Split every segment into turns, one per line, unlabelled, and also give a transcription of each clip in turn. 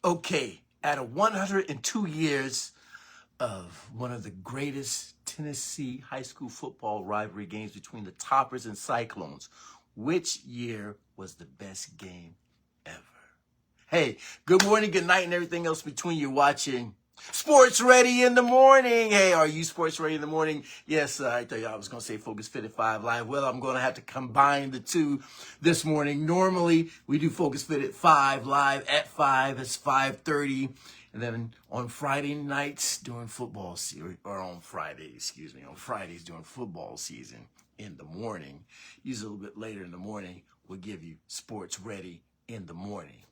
Okay, out of 102 years of one of the greatest Tennessee high school football rivalry games between the Toppers and Cyclones, which year was the best game ever? Hey, good morning, good night, and everything else between. You're watching Sports Ready in the Morning. Hey, are you Sports Ready in the Morning? Yes, I thought I was going to say Focus Fit at 5 Live. Well, I'm going to have to combine the two this morning. Normally, we do Focus Fit at 5 Live at 5. It's 5:30. And then on Friday nights during football season, or on Fridays during football season in the morning, usually a little bit later in the morning, we'll give you Sports Ready in the Morning.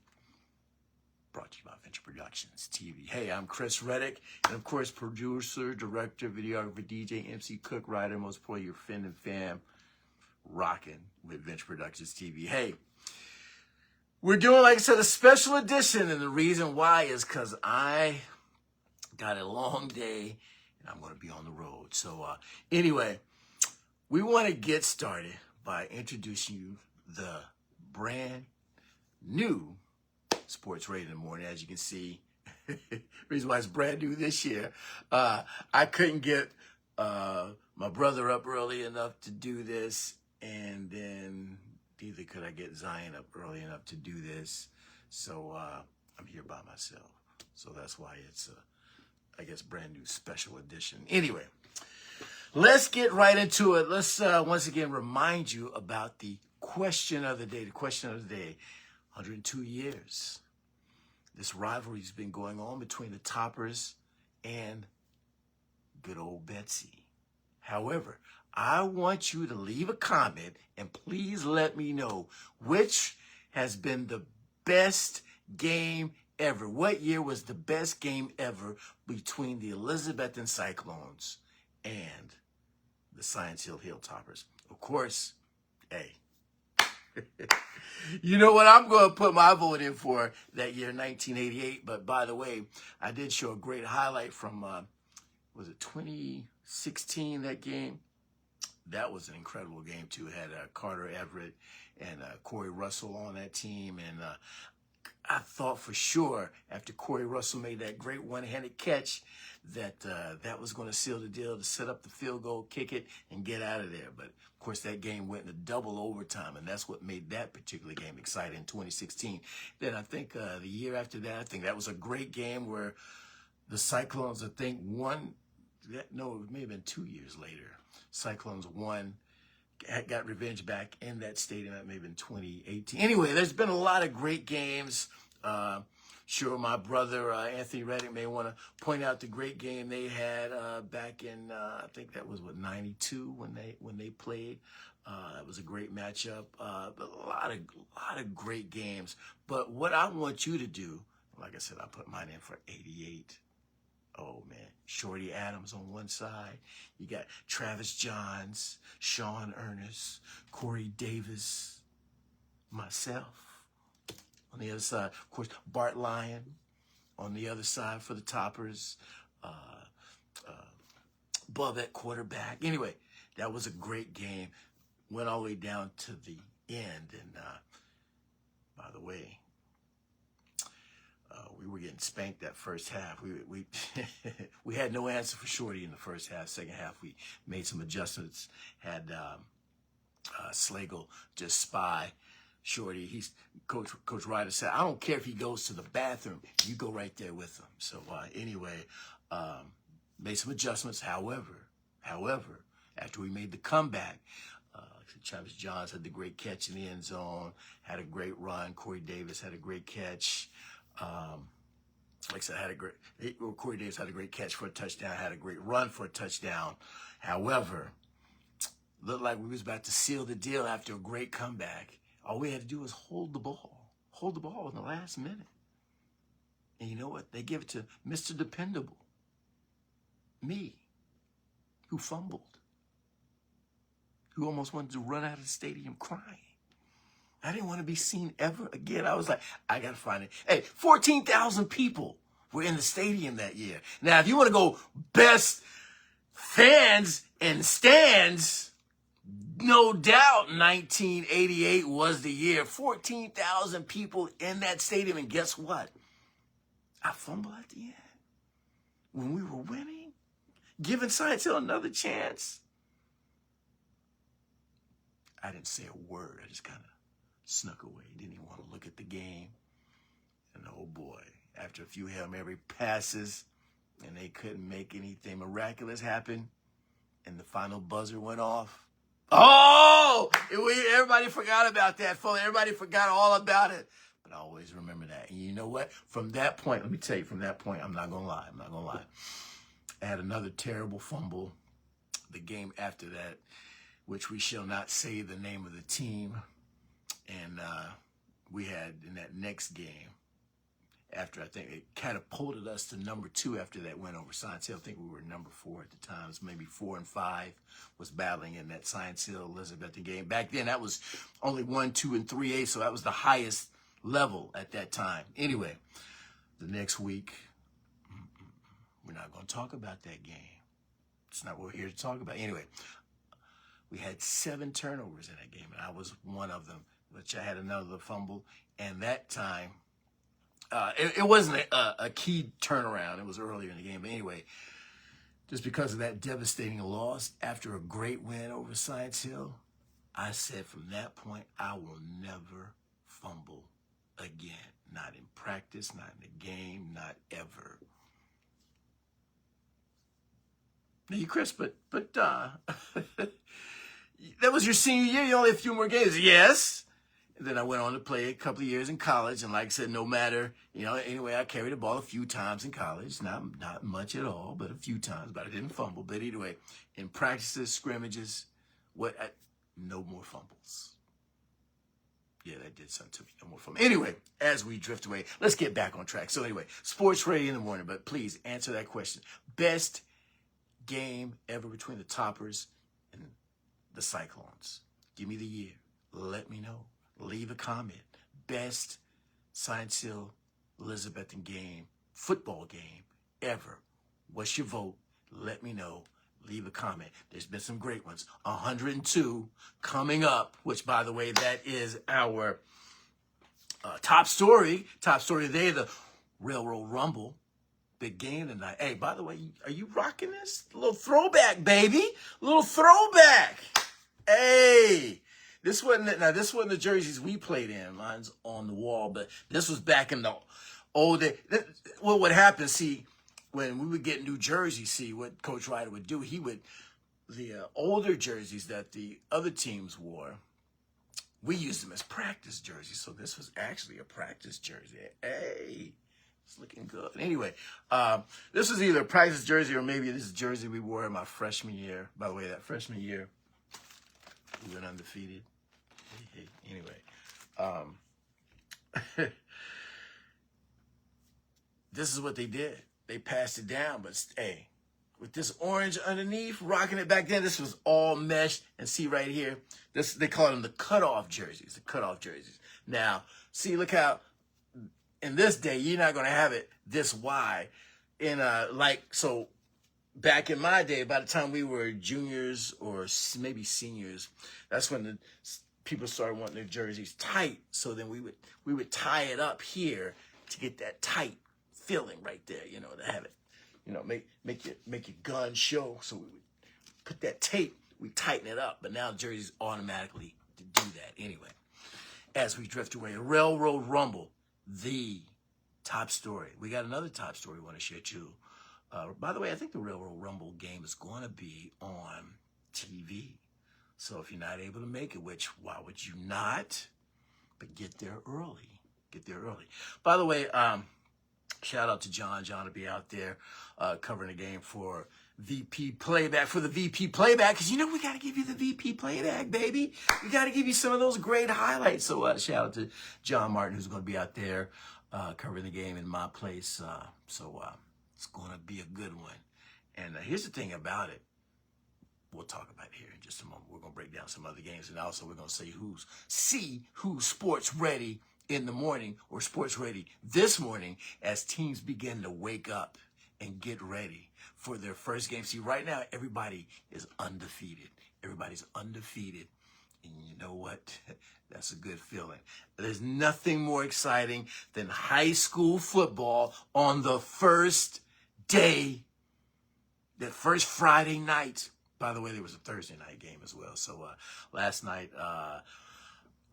Brought to you by Venture Productions TV. Hey, I'm Chris Reddick, and of course, producer, director, videographer, DJ, MC, cook, writer, most importantly, your friend and fam, rocking with Venture Productions TV. Hey, we're doing, like I said, a special edition, and the reason why is because I got a long day, and I'm going to be on the road. So anyway, we want to get started by introducing you the brand new Sports Ready in the Morning. As you can see, reason why it's brand new this year, I couldn't get my brother up early enough to do this, and then neither could I get Zion up early enough to do this. So I'm here by myself. So that's why it's I guess brand new special edition. Anyway, let's get right into it. Let's once again remind you about the question of the day. The question of the day: 102 years. This rivalry's been going on between the Toppers and good old Betsy. However, I want you to leave a comment and please let me know which has been the best game ever. What year was the best game ever between the Elizabethton Cyclones and the Science Hill Toppers? Of course, hey, you know what I'm going to put my vote in for that year, 1988. But by the way, I did show a great highlight from, was it 2016, that game? That was an incredible game, too. It had Carter Everett and Corey Russell on that team. And I thought for sure after Corey Russell made that great one-handed catch that that was going to seal the deal to set up the field goal, kick it, and get out of there. But, of course, that game went into double overtime, and that's what made that particular game exciting in 2016. Then I think the year after that, I think that was a great game where the Cyclones, I think, won. No, it may have been 2 years later. Cyclones won, got revenge back in that stadium. That may have been 2018. Anyway, there's been a lot of great games. Sure, my brother Anthony Reddick may want to point out the great game they had back in I think that was what, 92 when they played. It was a great matchup. But a lot of great games. But what I want you to do, like I said, I put mine in for 88. Oh, man. Shorty Adams on one side. You got Travis Johns, Sean Ernest, Corey Davis, myself. On the other side, of course, Bart Lyon on the other side for the Toppers. Bub at quarterback. Anyway, that was a great game. Went all the way down to the end. And by the way, we were getting spanked that first half. We we had no answer for Shorty in the first half. Second half, we made some adjustments. Had Slagle just spy Shorty. Coach Ryder said, I don't care if he goes to the bathroom. You go right there with him. So anyway, made some adjustments. However, after we made the comeback, Travis Johns had the great catch in the end zone, had a great run. Corey Davis had a great catch. Like I said, Corey Davis had a great catch for a touchdown, had a great run for a touchdown. However, looked like we was about to seal the deal after a great comeback. All we had to do was hold the ball in the last minute. And you know what? They give it to Mr. Dependable, me, who fumbled, who almost wanted to run out of the stadium crying. I didn't want to be seen ever again. I was like, I got to find it. Hey, 14,000 people were in the stadium that year. Now, if you want to go best fans and stands, no doubt 1988 was the year. 14,000 people in that stadium. And guess what? I fumble at the end when we were winning, giving Science Hill another chance. I didn't say a word. I just kind of snuck away. Didn't even want to look at the game. And oh boy, after a few Hail Mary passes, and they couldn't make anything miraculous happen, and the final buzzer went off. Oh! Everybody forgot about that, folks. Everybody forgot all about it. But I always remember that. And you know what? From that point, let me tell you, from that point, I'm not going to lie. I had another terrible fumble the game after that, which we shall not say the name of the team. And we had in that next game, after I think it catapulted us to number 2 after that win over Science Hill. I think we were number 4 at the time. It was maybe 4 and 5 was battling in that Science Hill Elizabethton game. Back then, that was only 1, 2, and 3A, so that was the highest level at that time. Anyway, the next week, we're not going to talk about that game. It's not what we're here to talk about. Anyway, we had 7 turnovers in that game, and I was one of them, which I had another fumble. And that time, it wasn't a key turnaround. It was earlier in the game. But anyway, just because of that devastating loss after a great win over Science Hill, I said from that point, I will never fumble again. Not in practice, not in the game, not ever. Now, you, Chris, but that was your senior year. You only had a few more games. Yes. And then I went on to play a couple of years in college. And like I said, no matter, anyway, I carried the ball a few times in college. Not much at all, but a few times. But I didn't fumble. But anyway, in practices, scrimmages, no more fumbles. Yeah, that did something to me. No more fumbles. Anyway, as we drift away, let's get back on track. So anyway, Sports Radio in the morning. But please answer that question. Best game ever between the Toppers and the Cyclones. Give me the year. Let me know. Leave a comment. Best Science Hill Elizabethton game, football game ever. What's your vote? Let me know. Leave a comment. There's been some great ones. 102 coming up, which, by the way, that is our top story. Top story today, the Railroad Rumble. Big game tonight. Hey, by the way, are you rocking this? A little throwback, baby. A little throwback. Hey. This wasn't the jerseys we played in. Mine's on the wall, but this was back in the old day. Well, what happened, see, when we would get new jerseys, see, what Coach Ryder would do, the older jerseys that the other teams wore, we used them as practice jerseys. So this was actually a practice jersey. Hey, it's looking good. Anyway, this was either a practice jersey or maybe this is a jersey we wore in my freshman year. By the way, that freshman year, we went undefeated. Anyway, this is what they did. They passed it down, but hey, with this orange underneath, rocking it back then, this was all mesh. And see right here, they call them the cutoff jerseys. The cutoff jerseys. Now, see, look how in this day you're not going to have it this wide. So back in my day, by the time we were juniors or maybe seniors, that's when the people started wanting their jerseys tight. So then we would tie it up here to get that tight feeling right there, to have it, make your gun show. So we would put that tape, we tighten it up. But now jerseys automatically to do that. Anyway, as we drift away, Railroad Rumble, the top story. We got another top story we want to share too. By the way, I think the Railroad Rumble game is going to be on TV. So if you're not able to make it, which why would you not? But get there early. Get there early. By the way, shout out to John. John will be out there covering the game for VP Playback. For the VP Playback, because we got to give you the VP Playback, baby. We got to give you some of those great highlights. So shout out to John Martin, who's going to be out there covering the game in my place. So it's going to be a good one. And here's the thing about it. We'll talk about it here in just a moment. We're going to break down some other games. And also we're going to see who's sports ready in the morning or sports ready this morning as teams begin to wake up and get ready for their first game. See, right now, everybody is undefeated. Everybody's undefeated And you know what? That's a good feeling. There's nothing more exciting than high school football on the first day, the first Friday night. By the way, there was a Thursday night game as well. So last night,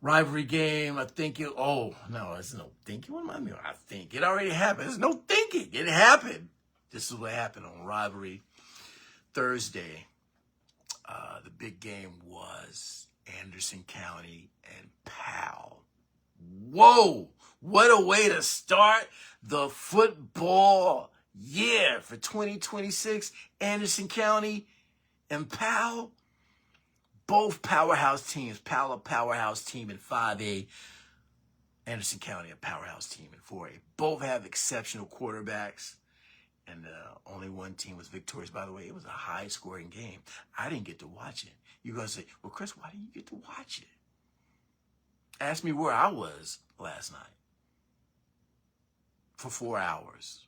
rivalry game, I think there's no thinking. What am I mean? I think it already happened. There's no thinking. It happened. This is what happened on rivalry Thursday. The big game was Anderson County and Powell. Whoa! What a way to start the football year for 2026. Anderson County and Powell, both powerhouse teams. Powell a powerhouse team in 5A. Anderson County a powerhouse team in 4A. Both have exceptional quarterbacks. And only one team was victorious. By the way, it was a high-scoring game. I didn't get to watch it. You're going to say, well, Chris, why didn't you get to watch it? Ask me where I was last night for 4 hours.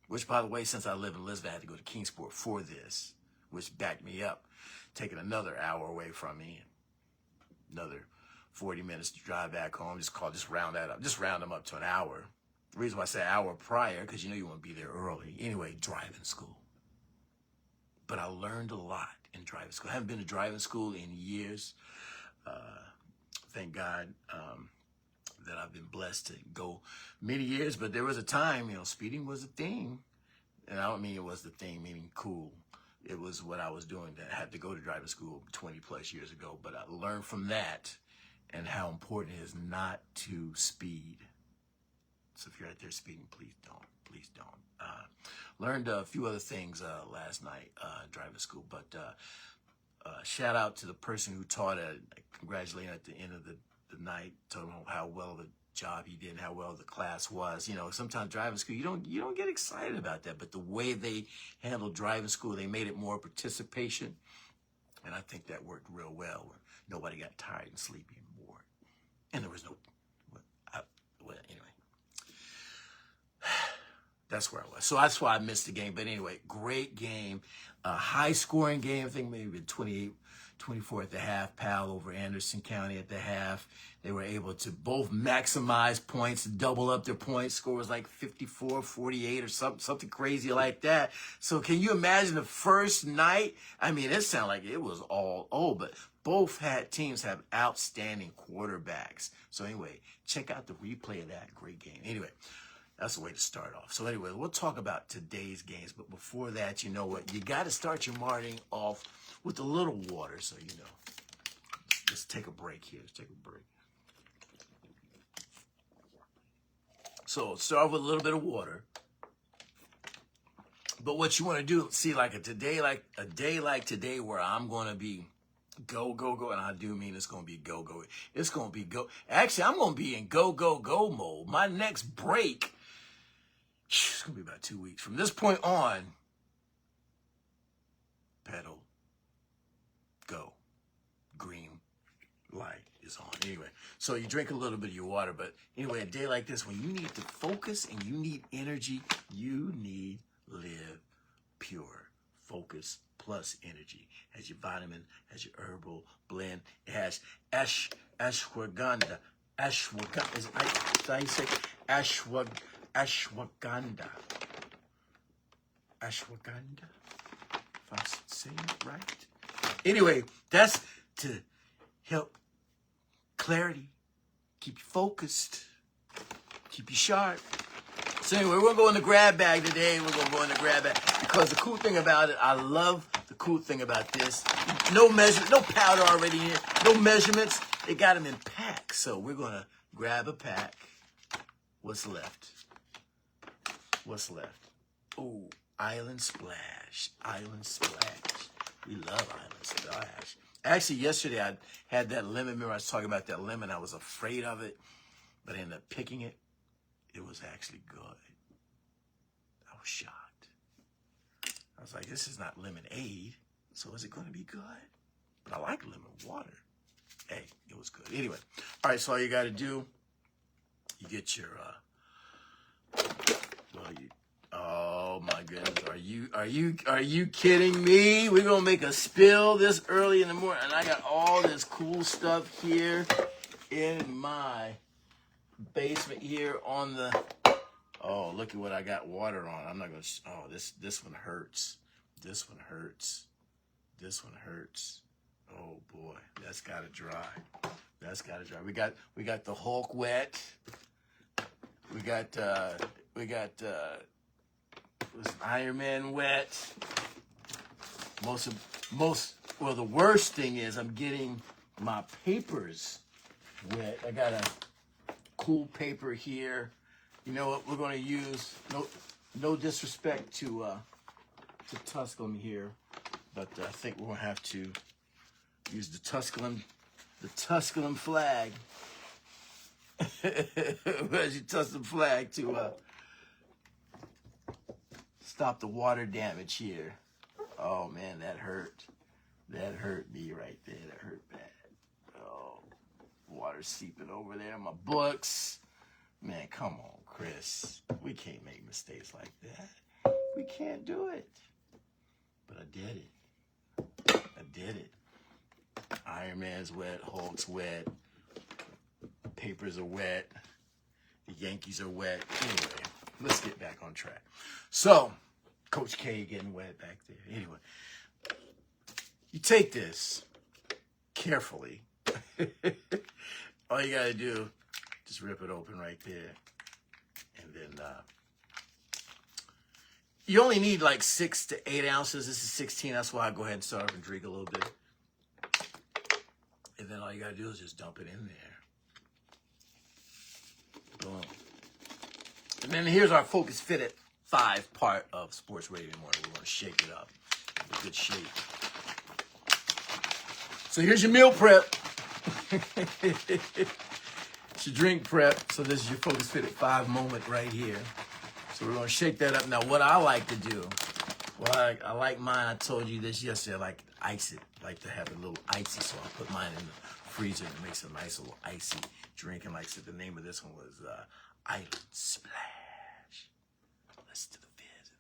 Which, by the way, since I live in Elizabethton, I had to go to Kingsport for this, which backed me up, taking another hour away from me. Another 40 minutes to drive back home. Just round that up. Just round them up to an hour. The reason why I say hour prior, because you know you want to be there early. Anyway, driving school. But I learned a lot in driving school. I haven't been to driving school in years. Thank God that I've been blessed to go many years. But there was a time, speeding was a thing. And I don't mean it was the thing, meaning cool. It was what I was doing that I had to go to driving school 20 plus years ago. But I learned from that and how important it is not to speed. So if you're out there speeding, please don't. Please don't. Learned a few other things last night driving school, but shout out to the person who taught it. Congratulating him at the end of the night. Told him how well the job he did and how well the class was. Sometimes driving school, you don't get excited about that, but the way they handled driving school, they made it more participation, and I think that worked real well. Where nobody got tired and sleepy and bored, and there was no. Anyway. That's where I was. So that's why I missed the game. But anyway, great game. High-scoring game. I think maybe 28-24 at the half. Powell over Anderson County at the half. They were able to both maximize points, double up their points. Score was like 54-48 or something crazy like that. So can you imagine the first night? I mean, it sounded like it was all over. But both teams have outstanding quarterbacks. So anyway, check out the replay of that great game. Anyway. That's the way to start off. So anyway, we'll talk about today's games. But before that, you know what? You got to start your morning off with a little water. So, let's take a break here. Let's take a break. So start off with a little bit of water. But what you want to do, see, like a day like today where I'm going to be go, and I do mean it's going to be go. It's going to be go. Actually, I'm going to be in go mode. My next break, it's going to be about 2 weeks. From this point on, pedal, go, green light is on. Anyway, so you drink a little bit of your water, but anyway, a day like this, when you need to focus and you need energy, you need Live Pure. Focus plus energy. Has your vitamin, has your herbal blend. It has ashwagandha. Ashwagandha. Is how you say ashwagandha. Ashwagandha. If I'm saying it right. Anyway, that's to help clarity, keep you focused, keep you sharp. So anyway, we're going to go in the grab bag today. We're going to go in the grab bag because the cool thing about it, I love the cool thing about this. No powder already in here. No measurements. They got them in packs. So we're going to grab a pack. What's left? Oh, Island Splash. Island Splash. We love Island Splash. Actually, yesterday I had that lemon. Remember I was talking about that lemon. I was afraid of it, but I ended up picking it. It was actually good. I was shocked. I was like, this is not lemonade, so is it going to be good? But I like lemon water. Hey, it was good. Anyway, all right, so all you got to do, you get your, oh my goodness. Are you kidding me? We're gonna make a spill this early in the morning. And I got all this cool stuff here in my basement here on the, oh, look at what I got water on. I'm not gonna, oh, this one hurts. This one hurts. This one hurts. Oh boy, that's gotta dry. That's gotta dry. We got the Hulk wet. We got was Iron Man wet. Well, the worst thing is I'm getting my papers wet. I got a cool paper here. You know what we're going to use? No disrespect to Tusculum here, but I think we're going to have to use the Tusculum flag. Where's your Tusculum flag to stop the water damage here? Oh man, that hurt. That hurt me right there. That hurt bad. Oh, water seeping over there. My books. Man, come on, Chris. We can't make mistakes like that. We can't do it. But I did it. I did it. Iron Man's wet. Hulk's wet. Papers are wet. The Yankees are wet. Anyway, let's get back on track. So, Coach K getting wet back there. Anyway, you take this carefully. All you gotta do, just rip it open right there. And then, you only need like 6 to 8 ounces. This is 16. That's why I go ahead and start and drink a little bit. And then all you gotta do is just dump it in there. Boom. And then here's our Focus Fit at 5 part of Sports Radio Morning. We're going to shake it up. A good shake. So here's your meal prep. It's your drink prep. So this is your Focus Fit at 5 moment right here. So we're going to shake that up. Now, what I like to do, well, I like mine. I told you this yesterday. I like to ice it. I like to have it a little icy. So I put mine in the freezer and it makes a nice little icy drink. And like I said, the name of this one was Island Splash. Listen to the fizz in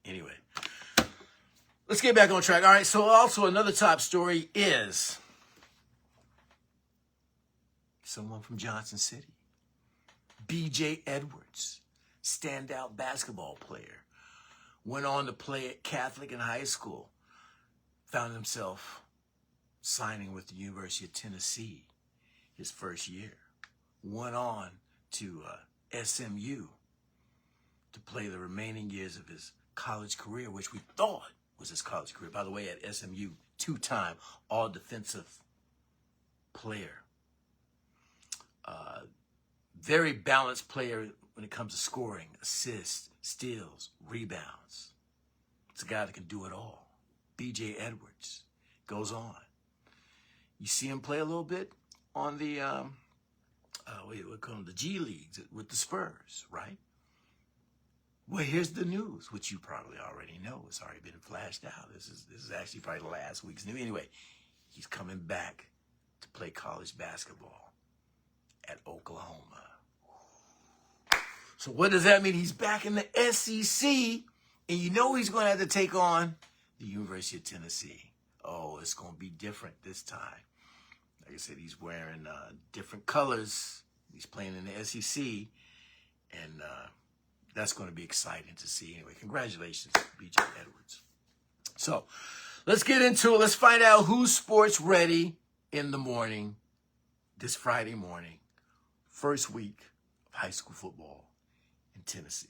there. Anyway, let's get back on track. All right, so also another top story is someone from Johnson City. B.J. Edwards, standout basketball player, went on to play at Catholic in high school, found himself signing with the University of Tennessee his first year, went on to SMU to play the remaining years of his college career, which we thought was his college career. By the way, at SMU, 2-time all-defensive player. Very balanced player when it comes to scoring, assists, steals, rebounds. It's a guy that can do it all. B.J. Edwards goes on. You see him play a little bit on the we call them the G Leagues with the Spurs, right? Well, here's the news, which you probably already know. It's already been flashed out. This is actually probably last week's news. Anyway, he's coming back to play college basketball at Oklahoma. So what does that mean? He's back in the SEC, and you know he's going to have to take on the University of Tennessee. Oh, it's going to be different this time. Like I said, he's wearing different colors. He's playing in the SEC, and that's going to be exciting to see. Anyway, congratulations, B.J. Edwards. So let's get into it. Let's find out who's sports ready in the morning, this Friday morning, first week of high school football in Tennessee.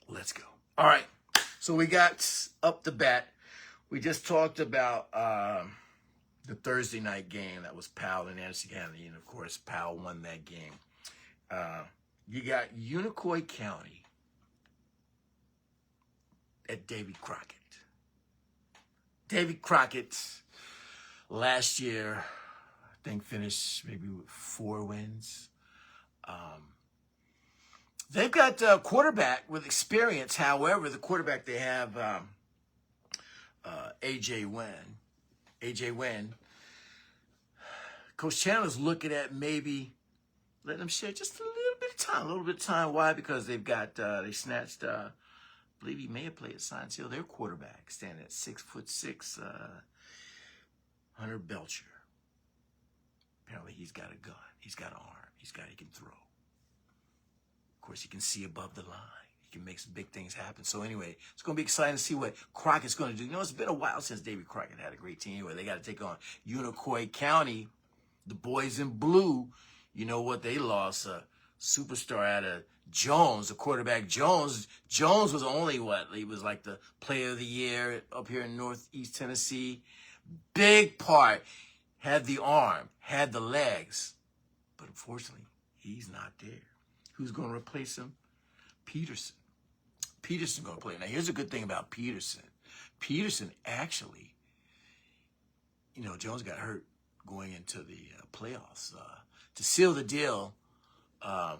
Let's go. All right. So we got up the bat. We just talked about the Thursday night game that was Powell and Anderson County, and of course Powell won that game. You got Unicoi County at Davy Crockett. Davy Crockett last year, I think, finished maybe with 4 wins. They've got a quarterback with experience. However, the quarterback they have, A.J. Wynn. Coach Chandler's looking at maybe let them share just a little bit of time. A little bit of time. Why? Because they've got, they snatched, I believe he may have played at Science Hill, their quarterback, standing at 6'6", Hunter Belcher. Apparently he's got a gun. He's got an arm. He can throw. Of course, he can see above the line. He can make some big things happen. So anyway, it's going to be exciting to see what Crockett's going to do. You know, it's been a while since Davy Crockett had a great team. Anyway, they got to take on Unicoi County, the boys in blue. You know what? They lost a superstar out of Jones, the quarterback Jones. Jones was only what? He was like the player of the year up here in Northeast Tennessee. Big part. Had the arm, had the legs. But unfortunately, he's not there. Who's going to replace him? Peterson. Peterson going to play. Now, here's a good thing about Peterson. Peterson actually, you know, Jones got hurt going into the playoffs. To seal the deal, to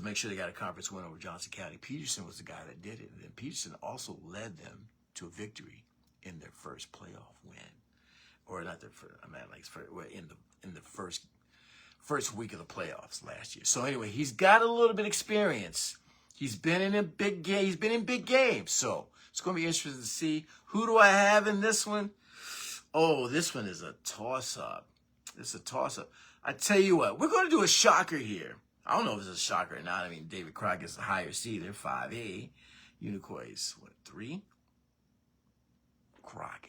make sure they got a conference win over Johnson County, Peterson was the guy that did it. And then Peterson also led them to a victory in their first playoff win. Or not their first, I mean, like in the first week of the playoffs last year. So anyway, he's got a little bit of experience. He's been in a big game. He's been in big games. So it's going to be interesting to see. Who do I have in this one? Oh, this one is a toss-up. It's a toss-up. I tell you what, we're going to do a shocker here. I don't know if it's a shocker or not. I mean, David Crockett's the higher seed. They're 5A. Unicoi, what, 3? Crockett.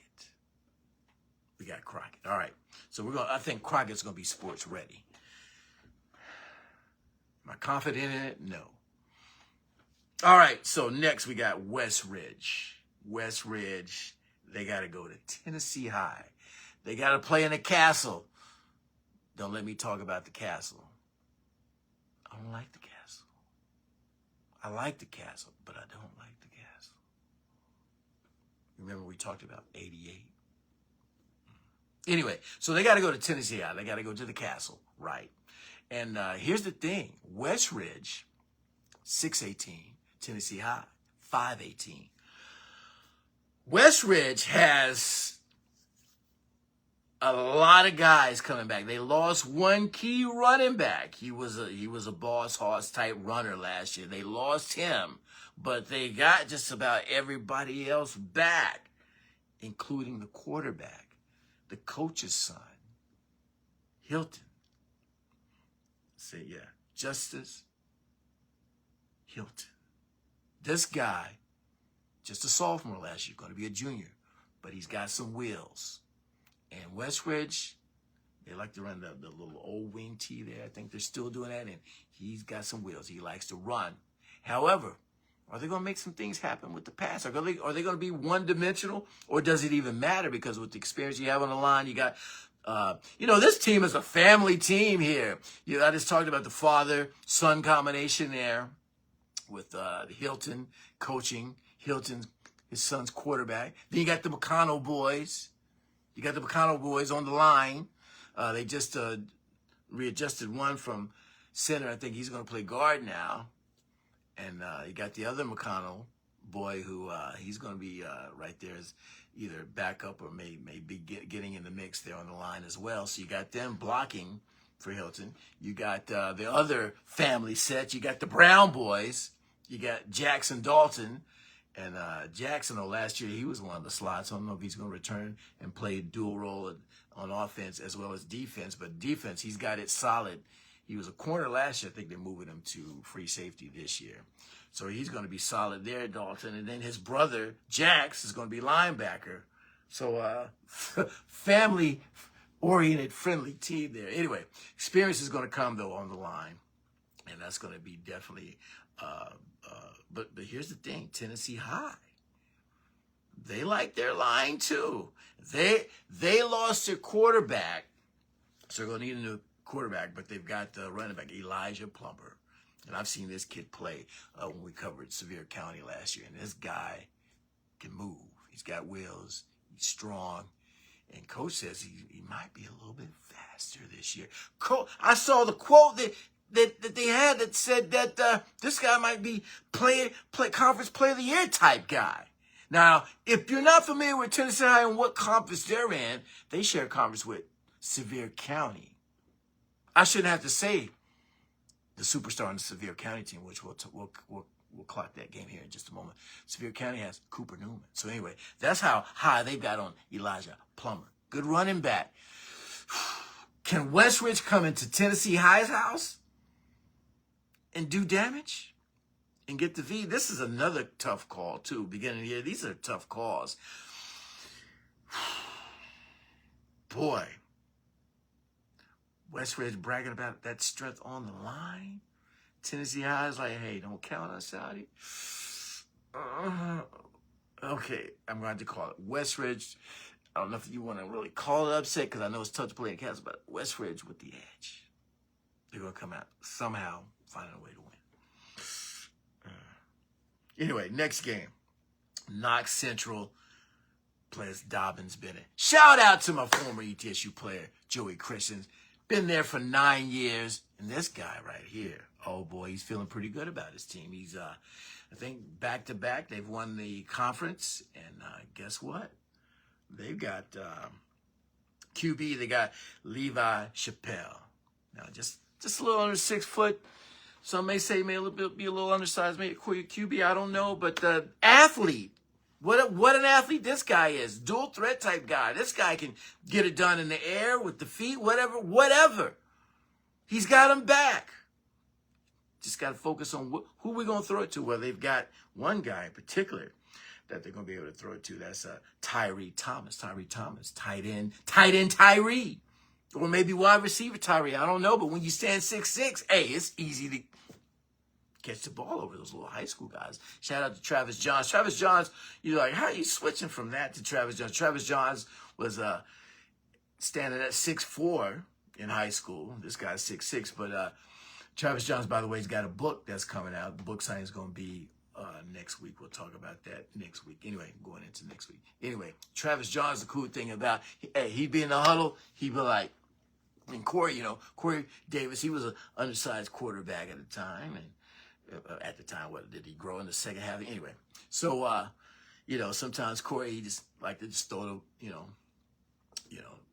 We got Crockett. All right. So I think Crockett's going to be sports ready. Am I confident in it? No. All right. So next we got West Ridge. West Ridge, they got to go to Tennessee High. They got to play in the Castle. Don't let me talk about the Castle. I don't like the Castle. I like the Castle, but I don't like the Castle. Remember we talked about 88? Anyway, so they got to go to Tennessee High. They got to go to the Castle, right? And here's the thing. West Ridge, 618. Tennessee High, 518. West Ridge has a lot of guys coming back. They lost one key running back. He was a boss horse type runner last year. They lost him, but they got just about everybody else back, including the quarterback. The coach's son, Hilton. Say, yeah, Justice Hilton. This guy, just a sophomore last year, going to be a junior, but he's got some wheels. And West Ridge, they like to run the little old wing T there. I think they're still doing that, and he's got some wheels. He likes to run. However, are they going to make some things happen with the pass? Are they going to be one-dimensional, or does it even matter? Because with the experience you have on the line, you got, this team is a family team here. I just talked about the father-son combination there with Hilton coaching, Hilton, his son's quarterback. Then you got the McConnell boys. You got the McConnell boys on the line. They just readjusted one from center. I think he's going to play guard now. And you got the other McConnell boy who he's going to be right there as either backup or may be getting in the mix there on the line as well. So you got them blocking for Hilton. You got the other family set. You got the Brown boys. You got Jackson Dalton. And Jackson, last year, he was one of the slots. I don't know if he's going to return and play dual role on offense as well as defense. But defense, he's got it solid. He was a corner last year. I think they're moving him to free safety this year. So he's going to be solid there, Dalton. And then his brother, Jax, is going to be linebacker. So family-oriented, friendly team there. Anyway, experience is going to come, though, on the line. And that's going to be definitely but here's the thing, Tennessee High. They like their line, too. They lost their quarterback, so they're going to need a new quarterback, but they've got the running back, Elijah Plumber. And I've seen this kid play when we covered Sevier County last year. And this guy can move. He's got wheels. He's strong. And Coach says he might be a little bit faster this year. I saw the quote that they had that said that this guy might be conference player of the year type guy. Now, if you're not familiar with Tennessee High and what conference they're in, they share a conference with Sevier County. I shouldn't have to say the superstar on the Sevier County team, which we'll clock that game here in just a moment. Sevier County has Cooper Newman. So anyway, that's how high they got on Elijah Plummer. Good running back. Can Westridge come into Tennessee High's house and do damage and get the V? This is another tough call, too. Beginning of the year, these are tough calls. Boy, Westridge bragging about that strength on the line. Tennessee High is like, hey, don't count us, Saudi. Okay, I'm going to call it Westridge. I don't know if you want to really call it upset because I know it's tough to play in Kansas, but Westridge with the edge. They're going to come out somehow, finding a way to win. Anyway, next game. Knox Central plays Dobyns-Bennett. Shout out to my former ETSU player, Joey Christians. Been there for 9 years. And this guy right here, oh boy, he's feeling pretty good about his team. He's, I think, back-to-back. They've won the conference. And guess what? They've got QB. They got Levi Chappelle. Now, just a little under 6 foot. Some may say be a little undersized, maybe QB. I don't know, but the athlete. What an athlete this guy is. Dual threat type guy. This guy can get it done in the air with the feet, whatever. He's got him back. Just got to focus on who we're going to throw it to. Well, they've got one guy in particular that they're going to be able to throw it to. That's Tyree Thomas. Tight end Tyree. Or maybe wide receiver Tyree. I don't know. But when you stand 6'6", hey, it's easy to catch the ball over those little high school guys. Shout out to Travis Johns. Travis Johns, you're like, how are you switching from that to Travis Johns? Travis Johns was standing at 6'4" in high school. This guy's 6'6", but Travis Johns, by the way, has got a book that's coming out. The book signing is going to be next week. We'll talk about that next week. Anyway, going into next week. Anyway, Travis Johns, the cool thing about, hey, he'd be in the huddle. He'd be like, and Corey, Corey Davis, he was an undersized quarterback at the time. And at the time, what did he grow in the second half? Anyway, so, sometimes Corey, he just like to just throw the,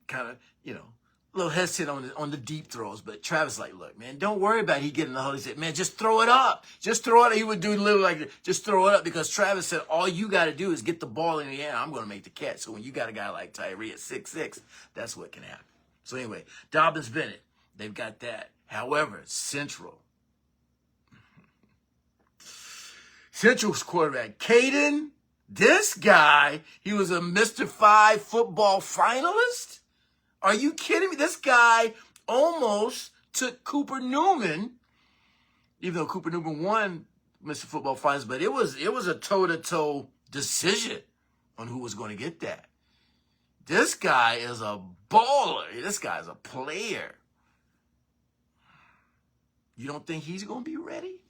kind of, a little hesitant on the deep throws, but Travis like, look, man, don't worry about he getting the huddle. He said, man, just throw it up. Just throw it. He would do literally like, just throw it up, because Travis said, all you got to do is get the ball in the air. I'm going to make the catch. So when you got a guy like Tyree at 6'6", that's what can happen. So anyway, Dobyns-Bennett, they've got that. However, Central's quarterback, Caden, this guy, he was a Mr. 5 football finalist. Are you kidding me? This guy almost took Cooper Newman, even though Cooper Newman won Mr. Football Finals, but it was a toe-to-toe decision on who was going to get that. This guy is a baller. This guy's a player. You don't think he's going to be ready?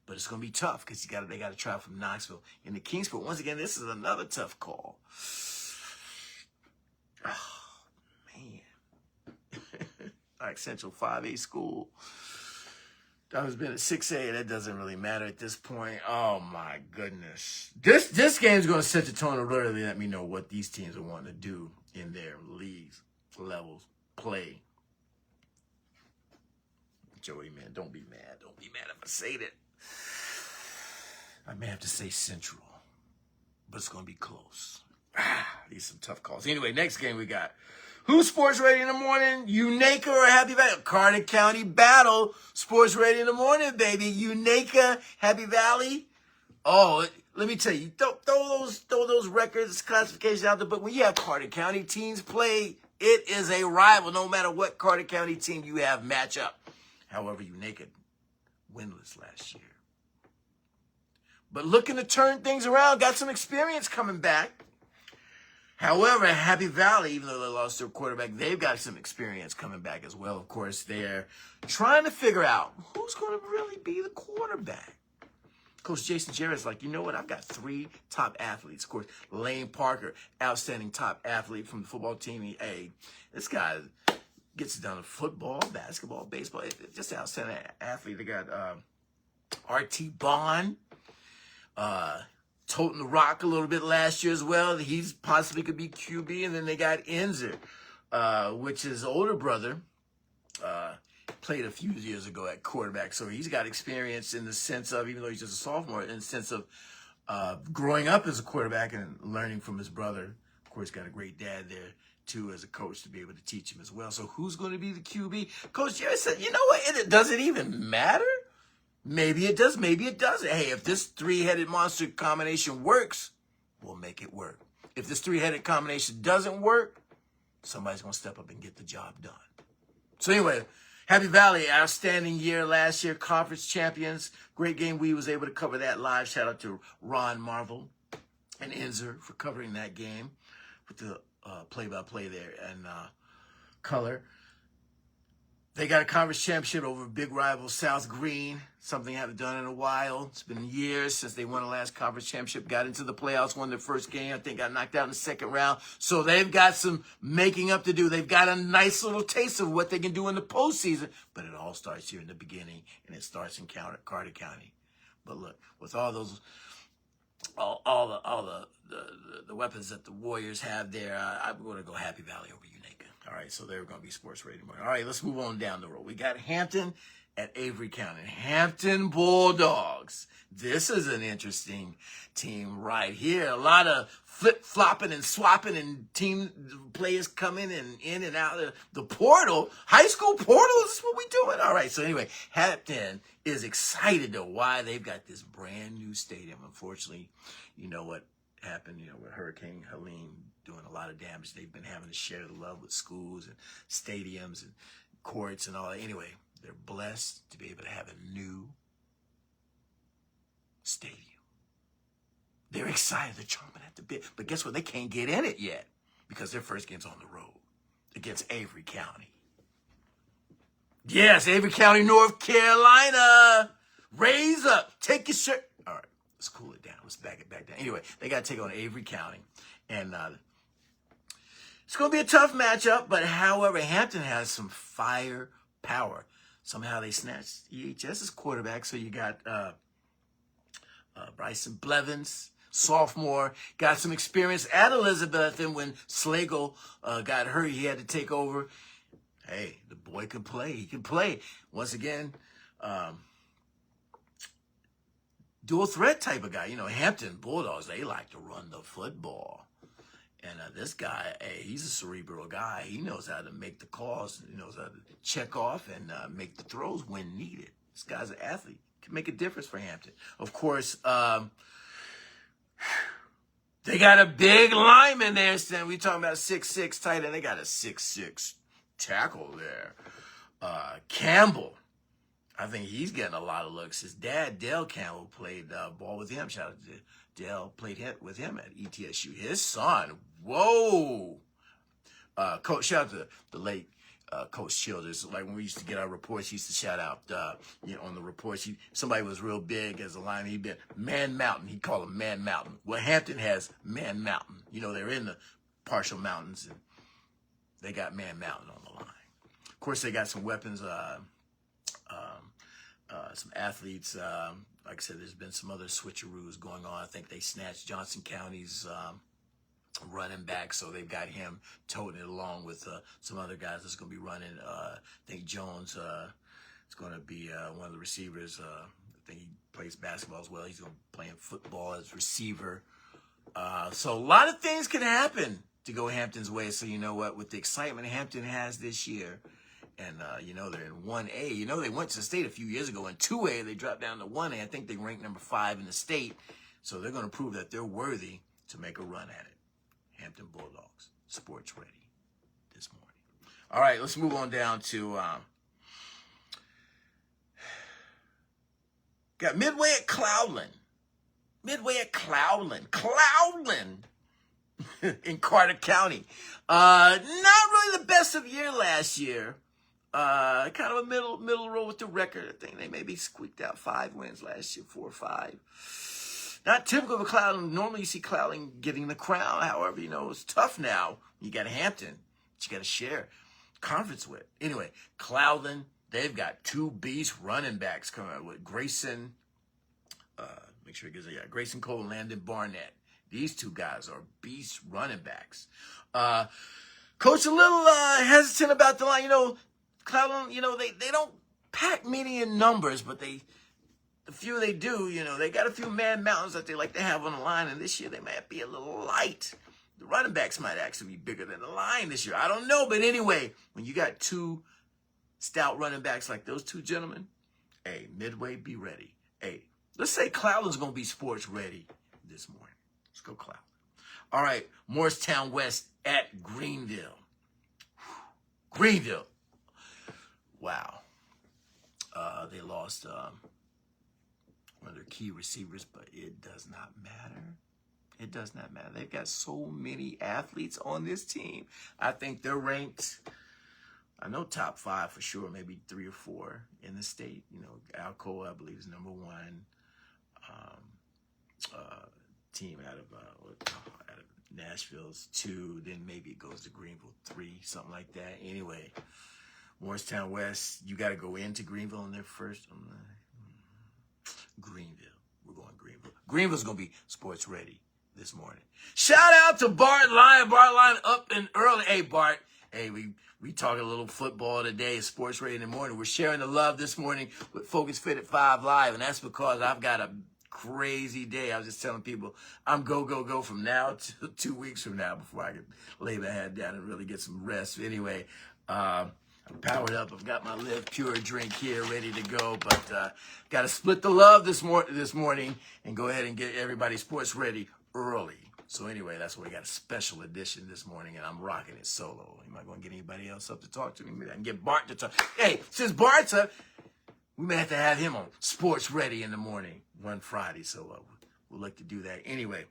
But it's going to be tough because they got to travel from Knoxville into Kingsport. Once again, this is another tough call. Oh, man. All right, Central 5A school. Dobyns-Bennett 6A. That doesn't really matter at this point. Oh, my goodness. This game's going to set the tone and really let me know what these teams are wanting to do in their leagues, levels, play. Joey, man, don't be mad. Don't be mad if I say that. I may have to say Central, but it's going to be close. These are some tough calls. Anyway, next game we got. Who's Sports Radio in the morning? Unaka or Happy Valley? Carter County Battle. Sports Radio in the morning, baby. Unaka, Happy Valley. Oh, let me tell you, throw those records, classifications out there. But when you have Carter County teams play, it is a rival. No matter what Carter County team you have match up. However, Unaka winless last year. But looking to turn things around, got some experience coming back. However, Happy Valley, even though they lost their quarterback, they've got some experience coming back as well. Of course, they're trying to figure out who's going to really be the quarterback. Coach Jason Jarrett's like, you know what? I've got 3 top athletes. Of course, Lane Parker, outstanding top athlete from the football team. This guy gets it done in football, basketball, baseball. Just an outstanding athlete. They got R.T. Bond. Toting the rock a little bit last year as well. He's possibly could be QB. And then they got Enzer, which is older brother. played a few years ago at quarterback. So he's got experience in the sense of, even though he's just a sophomore, in the sense of growing up as a quarterback and learning from his brother. Of course, got a great dad there, too, as a coach to be able to teach him as well. So who's going to be the QB? Coach Jerry said, you know what? Does it even matter? Maybe it does. Maybe it doesn't. Hey, if this three-headed monster combination works, we'll make it work. If this three-headed combination doesn't work, somebody's going to step up and get the job done. So anyway, Happy Valley, outstanding year last year, conference champions. Great game. We was able to cover that live. Shout out to Ron Marvel and Enzer for covering that game with the play-by-play there and color. They got a conference championship over big rival South Green, something they haven't done in a while. It's been years since they won the last conference championship, got into the playoffs, won their first game, I think got knocked out in the second round. So they've got some making up to do. They've got a nice little taste of what they can do in the postseason, but it all starts here in the beginning, and it starts in Carter County. But look, with all those, all the weapons that the Warriors have there, I'm going to go Happy Valley over Unica. All right, so they're going to be sports radio tomorrow. All right, let's move on down the road. We got Hampton at Avery County. Hampton Bulldogs. This is an interesting team right here. A lot of flip-flopping and swapping and team players coming and in and out of the portal. High school portal, is this what we doing? All right, so anyway, Hampton is excited to why they've got this brand new stadium. Unfortunately, you know what happened, with Hurricane Helene doing a lot of damage. They've been having to share the love with schools and stadiums and courts and all that. Anyway, they're blessed to be able to have a new stadium. They're excited. They're chomping at the bit. But guess what? They can't get in it yet because their first game's on the road against Avery County. Yes, Avery County, North Carolina. Raise up. Take your shirt. All right. Let's cool it down. Let's back it back down. Anyway, they got to take on Avery County. And it's going to be a tough matchup. But however, Hampton has some firepower. Somehow they snatched EHS's quarterback. So you got Bryson Blevins, sophomore. Got some experience at Elizabethton when Slagle got hurt. He had to take over. Hey, the boy can play. He can play. Once again, dual threat type of guy. Hampton Bulldogs, they like to run the football. And this guy, hey, he's a cerebral guy. He knows how to make the calls. He knows how to check off and make the throws when needed. This guy's an athlete. Can make a difference for Hampton. Of course, they got a big lineman there. Stan. We talking about 6'6" tight end. They got a 6'6" tackle there. Campbell. I think he's getting a lot of looks. His dad, Dale Campbell, played ball with him. Shout out to Dale, played with him at ETSU. His son, whoa. Coach, shout out to the late Coach Childers. Like when we used to get our reports, he used to shout out, on the reports. Somebody was real big as a lineman. He'd been Man Mountain. He'd call him Man Mountain. Well, Hampton has Man Mountain. They're in the Partial Mountains, and they got Man Mountain on the line. Of course, they got some weapons. Some athletes, like I said, there's been some other switcheroos going on. I think they snatched Johnson County's running back, so they've got him toting it along with some other guys that's going to be running. I think Jones is going to be one of the receivers. I think he plays basketball as well. He's going to be playing football as receiver. So a lot of things can happen to go Hampton's way. So you know what? With the excitement Hampton has this year, and, they're in 1A. They went to the state a few years ago. In 2A, they dropped down to 1A. I think they ranked number 5 in the state. So they're going to prove that they're worthy to make a run at it. Hampton Bulldogs, sports ready this morning. All right, let's move on down to got Midway at Cloudland. Cloudland in Carter County. Not really the best of year last year. Kind of a middle row with the record. I think they maybe squeaked out 5 wins last year, 4 or 5. Not typical of a Cloudland. Normally you see Cloudland getting the crown. However, it's tough now. You got Hampton that you got to share conference with. Anyway, Cloudland, they've got 2 beast running backs coming out with Grayson. Make sure it gives it. Grayson Cole and Landon Barnett. These 2 guys are beast running backs. Coach a little hesitant about the line. Cleveland, they don't pack many in numbers, but the few they do, they got a few man mountains that they like to have on the line, and this year they might be a little light. The running backs might actually be bigger than the line this year. I don't know, but anyway, when you got two stout running backs like those two gentlemen, hey, Midway, be ready. Hey, let's say Cleveland's going to be sports ready this morning. Let's go Cleveland. All right, Morristown West at Greenville. Greenville. Wow. They lost one of their key receivers, but it does not matter. It does not matter. They've got so many athletes on this team. I think they're ranked, I know top 5 for sure, maybe 3 or 4 in the state. Alcoa, I believe, is number 1 team out of Nashville's 2. Then maybe it goes to Greenville 3, something like that. Anyway, Morristown West, you got to go into Greenville in their first. Greenville. We're going Greenville. Greenville's going to be sports ready this morning. Shout out to Bart Lyon. Bart Lyon up and early. Hey, Bart. Hey, we talking a little football today. It's sports ready in the morning. We're sharing the love this morning with Focus Fit at 5 Live, and that's because I've got a crazy day. I was just telling people I'm go from now to 2 weeks from now before I can lay my head down and really get some rest. Anyway, I'm powered up. I've got my Live Pure drink here ready to go, but got to split the love this morning and go ahead and get everybody sports ready early. So anyway, that's why we got a special edition this morning, and I'm rocking it solo. Am I going to get anybody else up to talk to me? Maybe I can get Bart to talk. Hey, since Bart's up, we may have to have him on sports ready in the morning one Friday, so we'll look to do that. Anyway,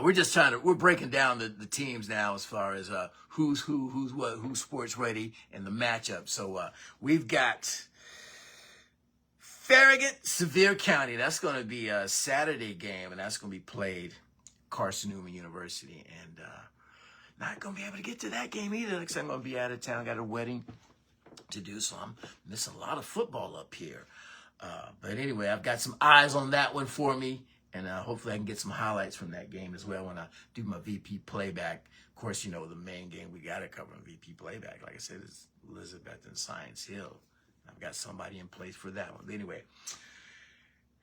we're breaking down the teams now as far as who's sports ready and the matchup. So we've got Farragut, Sevier County. That's going to be a Saturday game, and that's going to be played Carson-Newman University. And not going to be able to get to that game either because I'm going to be out of town. Got a wedding to do, so I'm missing a lot of football up here. But anyway, I've got some eyes on that one for me. And hopefully I can get some highlights from that game as well when I do my VP playback. Of course, the main game we got to cover in VP playback, like I said, is Elizabethton Science Hill. I've got somebody in place for that one. But anyway,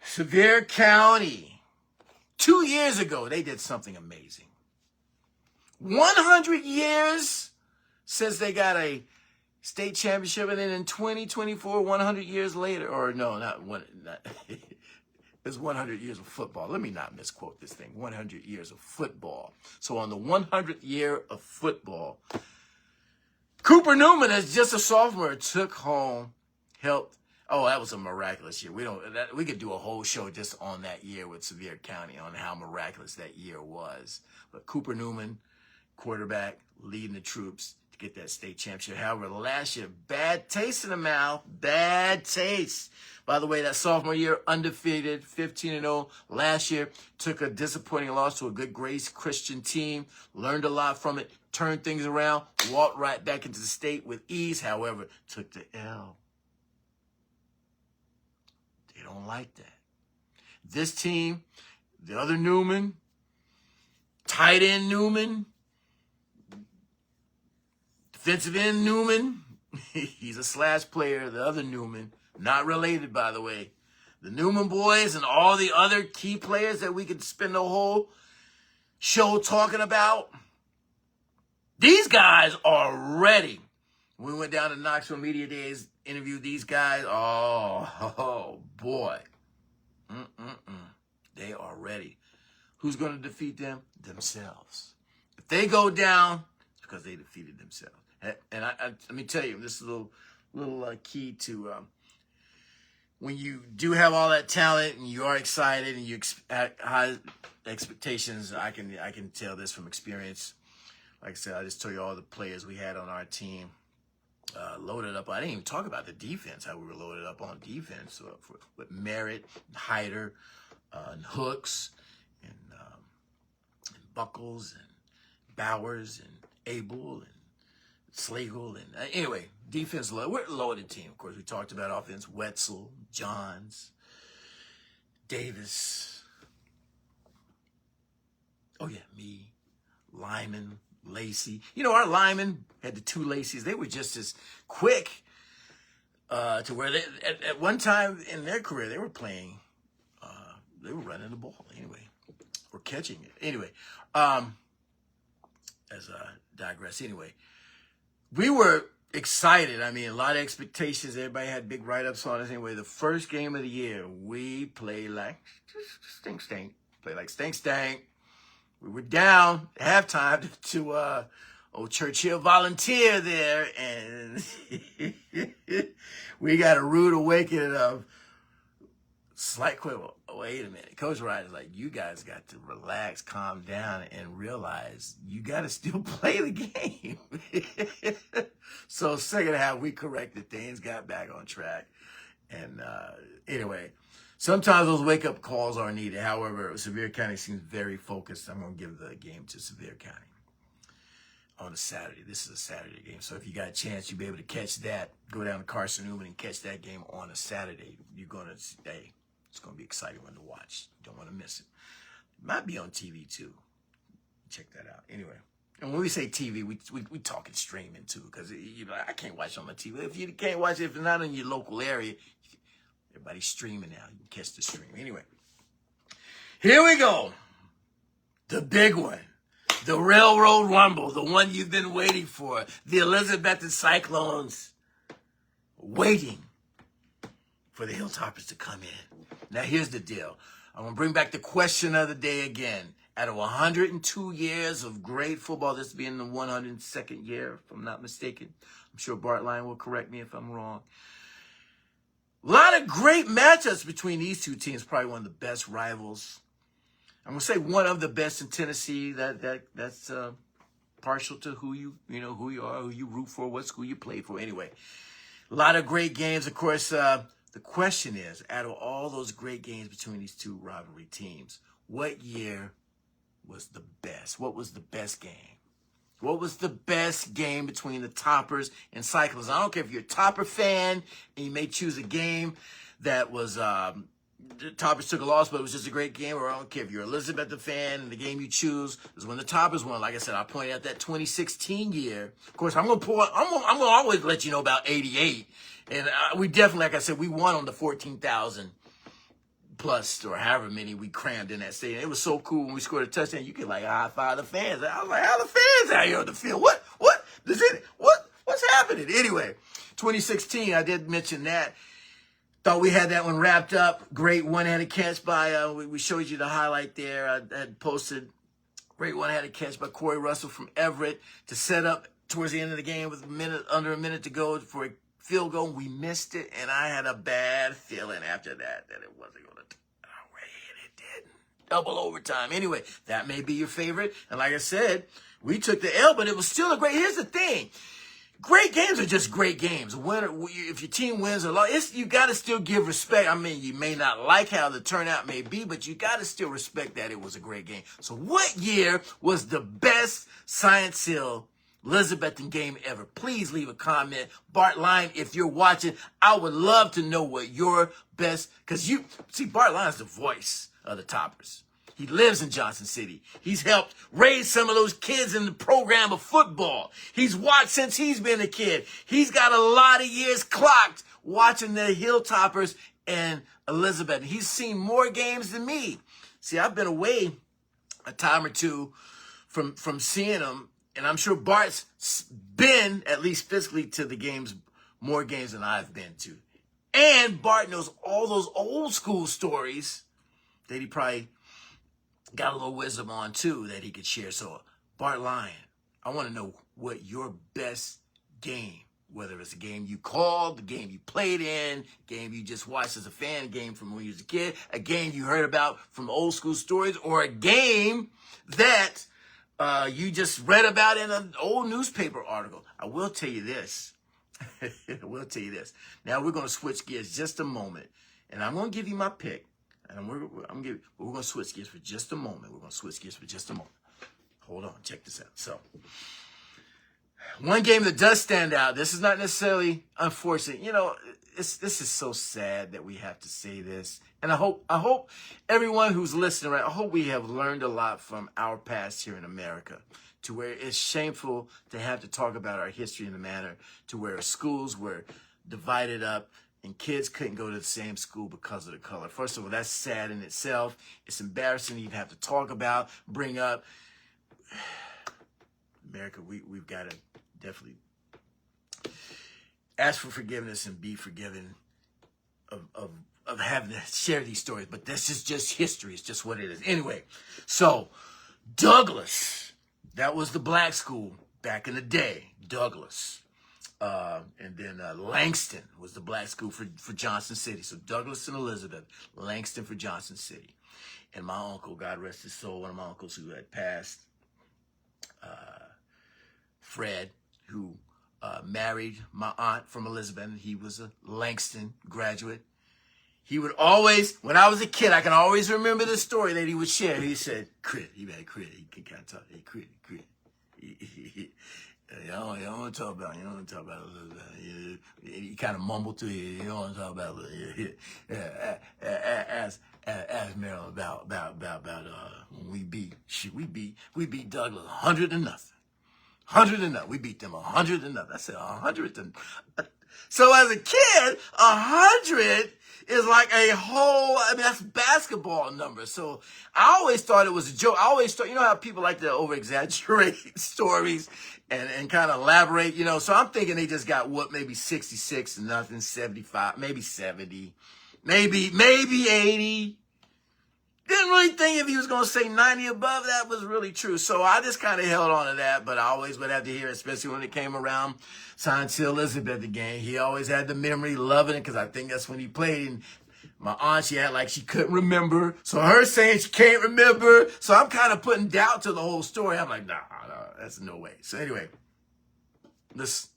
Sevier County, 2 years ago, they did something amazing. 100 years since they got a state championship, and then in 2024, 100 years later, or no, not one. It's 100 years of football. Let me not misquote this thing. 100 years of football. So on the 100th year of football, Cooper Newman, as just a sophomore, took home, helped. Oh, that was a miraculous year. We could do a whole show just on that year with Sevier County on how miraculous that year was. But Cooper Newman, quarterback, leading the troops to get that state championship. However, last year, bad taste in the mouth, bad taste. By the way, that sophomore year, undefeated, 15-0. Last year, took a disappointing loss to a good Grace Christian team. Learned a lot from it, turned things around, walked right back into the state with ease. However, took the L. They don't like that. This team, the other Newman, tight end Newman, defensive end Newman, he's a slash player, the other Newman. Not related, by the way. The Newman boys and all the other key players that we could spend the whole show talking about. These guys are ready. We went down to Knoxville Media Days, interviewed these guys. Oh boy. They are ready. Who's going to defeat them? Themselves. If they go down, it's because they defeated themselves. And I let me tell you, this is a little key to... when you do have all that talent and you are excited and you high expectations, I can tell this from experience. Like I said, I just told you all the players we had on our team loaded up. I didn't even talk about the defense, how we were loaded up on defense with Merritt, Hyder, and Hooks, and Buckles, and Bowers, and Abel, and Slagle, and anyway, defense, we're a loaded team. Of course, we talked about offense, Wetzel, Johns, Davis. Oh yeah, me, Lyman, Lacey. You know, our linemen had the two Lacey's. They were just as quick to where they, at one time in their career, they were playing, they were running the ball anyway, or catching it. Anyway, as I digress, anyway, we were excited. I mean, a lot of expectations. Everybody had big write-ups on us. Anyway, the first game of the year, we played like stink. Played like stink. We were down at halftime to old Churchill Volunteer there, and we got a rude awakening of slight quibble. Wait a minute. Coach Ryder's like, you guys got to relax, calm down, and realize you got to still play the game. So second half, we corrected things, got back on track. And anyway, sometimes those wake-up calls are needed. However, Sevier County seems very focused. I'm going to give the game to Sevier County on a Saturday. This is a Saturday game. So if you got a chance, you'll be able to catch that. Go down to Carson Newman and catch that game on a Saturday. You're going to stay. It's going to be an exciting one to watch. You don't want to miss it. It might be on TV, too. Check that out. Anyway, and when we say TV, we talking streaming, too, because you know, I can't watch on my TV. If you can't watch it, if it's not in your local area, everybody's streaming now. You can catch the stream. Anyway, here we go. The big one. The Railroad Rumble, the one you've been waiting for. The Elizabethton Cyclones waiting for the Hilltoppers to come in. Now, here's the deal. I'm going to bring back the question of the day again. Out of 102 years of great football, this being the 102nd year, if I'm not mistaken. I'm sure Bart Lyon will correct me if I'm wrong. A lot of great matchups between these two teams. Probably one of the best rivals. I'm going to say one of the best in Tennessee. That's partial to who you are, who you root for, what school you play for. Anyway, a lot of great games. Of course, the question is, out of all those great games between these two rivalry teams, what year was the best? What was the best game? What was the best game between the Toppers and Cyclones? I don't care if you're a Topper fan and you may choose a game that was the Toppers took a loss, but it was just a great game, or I don't care if you're a Elizabethton fan and the game you choose is when the Toppers won. Like I said, I pointed out that 2016 year. Of course, I'm gonna always let you know about 88. And we definitely, like I said, we won on the 14,000 plus or however many we crammed in that stadium. It was so cool when we scored a touchdown. You could like high five the fans. I was like, how the fans out here on the field? What's happening? Anyway, 2016, I did mention that. Thought we had that one wrapped up. Great one-handed catch by, we showed you the highlight there. I had posted great one-handed catch by Corey Russell from Everett to set up towards the end of the game with under a minute to go for a field goal. We missed it, and I had a bad feeling after that it wasn't going to turn our way, and it didn't. Double overtime. Anyway, that may be your favorite. And like I said, we took the L, but it was still a great, here's the thing. Great games are just great games. If your team wins or loses, you got to still give respect. I mean, you may not like how the turnout may be, but you got to still respect that it was a great game. So what year was the best Science Hill Elizabethton game ever? Please leave a comment. Bart Lyon, if you're watching, I would love to know what your best, because Bart Lyon's the voice of the Toppers. He lives in Johnson City. He's helped raise some of those kids in the program of football. He's watched since he's been a kid. He's got a lot of years clocked watching the Hilltoppers and Elizabethton. He's seen more games than me. See, I've been away a time or two from seeing them, and I'm sure Bart's been, at least physically, to the games, more games than I've been to. And Bart knows all those old school stories that he probably got a little wisdom on, too, that he could share. So, Bart Lyon, I want to know what your best game, whether it's a game you called, the game you played in, game you just watched as a fan, a game from when you was a kid, a game you heard about from old school stories, or a game that you just read about in an old newspaper article. I will tell you this. Now, we're going to switch gears just a moment, and I'm going to give you my pick. And we're going to switch gears for just a moment. Hold on. Check this out. So, one game that does stand out. This is not necessarily unfortunate. You know, this is so sad that we have to say this. And I hope everyone who's listening, right, I hope we have learned a lot from our past here in America. to where it's shameful to have to talk about our history in a manner to where schools were divided up and kids couldn't go to the same school because of the color. First of all, that's sad in itself. It's embarrassing to even have to talk about, bring up. America, we've got to definitely ask for forgiveness and be forgiven of having to share these stories. But this is just history. It's just what it is. Anyway, so Douglas, that was the black school back in the day, Douglas. And then Langston was the black school for Johnson City. So Douglas and Elizabeth, Langston for Johnson City. And my uncle, God rest his soul, one of my uncles who had passed, Fred, who married my aunt from Elizabethton. He was a Langston graduate. He would always, when I was a kid, I can always remember this story that he would share. He said, Crit, he had Crit. He could kind of talk, hey, Crit. You don't want to talk about Elizabeth. He kind of mumbled to you. You don't want to talk about Elizabeth. Ask Marilyn about when we beat Douglas 100-0. 100-0. We beat them 100-0. I said 100. So as a kid, 100 is like a whole, I mean, that's basketball numbers. So I always thought it was a joke. I always thought, you know how people like to over-exaggerate stories and kind of elaborate, you know. So I'm thinking they just got what, maybe 66-0, 75, maybe 70, maybe 80. Didn't really think if he was going to say 90 above, that was really true. So I just kind of held on to that, but I always would have to hear, especially when it came around Science Hill Elizabethton game. He always had the memory, loving it, because I think that's when he played. And my aunt, she had like she couldn't remember. So her saying she can't remember. So I'm kind of putting doubt to the whole story. I'm like, nah, that's no way. So anyway, let's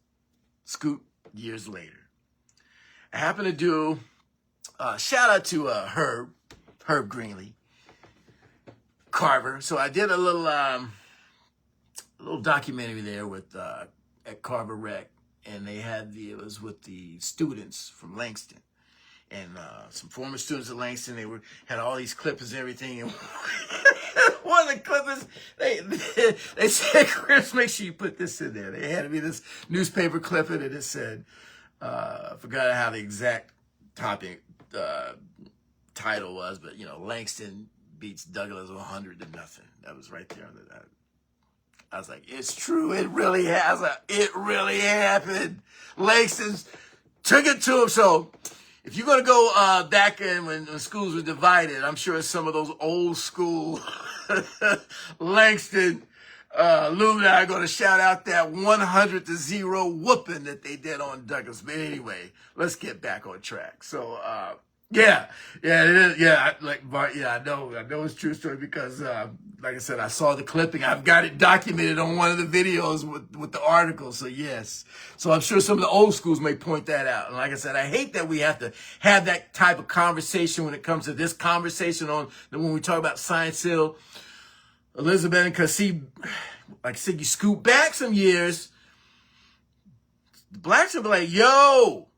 scoot years later. I happen to do, shout out to Herb Greenlee. Carver. So I did a little documentary there with at Carver Rec, and they had it was with the students from Langston and some former students at Langston. They had all these clippings and everything. And one of the clippings, they said, Chris, make sure you put this in there. They had me this newspaper clipping, and it said, I forgot how the exact topic title was, but you know, Langston beats Douglas 100-0. That was right there under that. I was like, it's true. It really has. It really happened. Langston took it to him. So if you're going to go back in when schools were divided, I'm sure some of those old school Langston alumni are going to shout out that 100-0 whooping that they did on Douglas. But anyway, let's get back on track. So, yeah, it is. Yeah, I know it's a true story because, like I said, I saw the clipping. I've got it documented on one of the videos with the article. So yes, so I'm sure some of the old schools may point that out. And like I said, I hate that we have to have that type of conversation when it comes to this conversation when we talk about Science Hill, Elizabethton, because see, like I said, you scoot back some years, the blacks will be like, yo,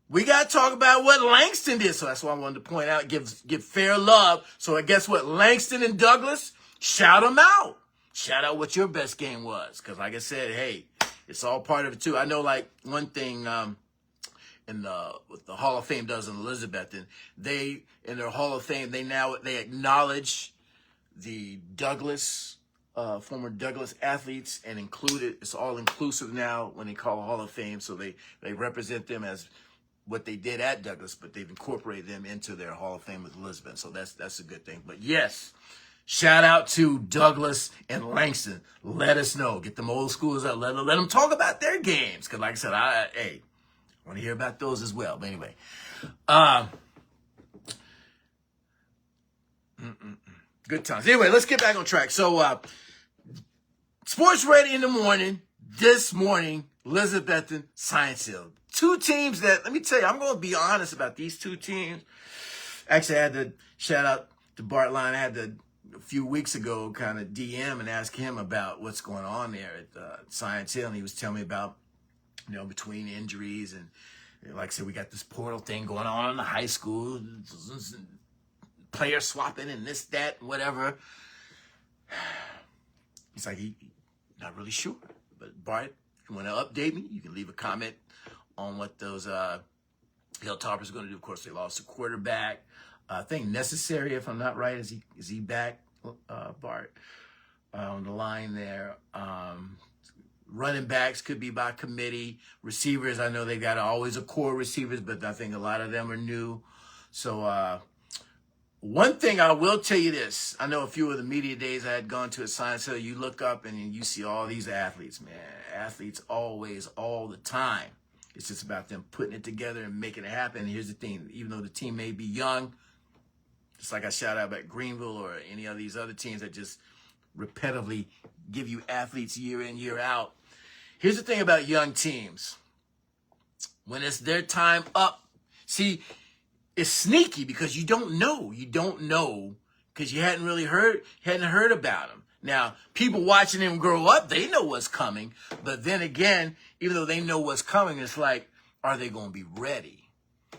we got to talk about what Langston did. So that's why I wanted to point out, give fair love. So I guess what, Langston and Douglas, shout them out. Shout out what your best game was. Because like I said, hey, it's all part of it too. I know like one thing what the Hall of Fame does in Elizabethton, they, in their Hall of Fame, they acknowledge the Douglas, former Douglas athletes and include it. It's all inclusive now when they call Hall of Fame. So they represent them as what they did at Douglas, but they've incorporated them into their Hall of Fame with Elizabeth. So that's a good thing. But yes, shout out to Douglas and Langston. Let us know. Get them old schools out. Let them talk about their games. Because like I said, I want to hear about those as well. But anyway, good times. Anyway, let's get back on track. So Sports Ready in the morning, this morning, Elizabethton, Science Hill. Two teams that, let me tell you, I'm going to be honest about these two teams. Actually, I had to shout out to Bart Line. I had to, a few weeks ago, kind of DM and ask him about what's going on there at Science Hill. And he was telling me about, you know, between injuries and, like I said, we got this portal thing going on in the high school, player swapping and this, that, whatever. He's like, Not really sure. But Bart, if you want to update me, you can leave a comment on what those Hilltoppers are going to do. Of course, they lost a quarterback. I think Necessary, if I'm not right, is he back, Bart, on the line there. Running backs could be by committee. Receivers, I know they got always a core receivers, but I think a lot of them are new. So one thing I will tell you this. I know a few of the media days I had gone to a Science Hill, you look up and you see all these athletes, man. Athletes always, all the time. It's just about them putting it together and making it happen. And here's the thing. Even though the team may be young, just like I shout out about Greenville or any of these other teams that just repetitively give you athletes year in, year out. Here's the thing about young teams. When it's their time up, see, it's sneaky because you don't know. You don't know because you hadn't heard about them. Now, people watching them grow up, they know what's coming. But then again, even though they know what's coming, it's like, are they going to be ready?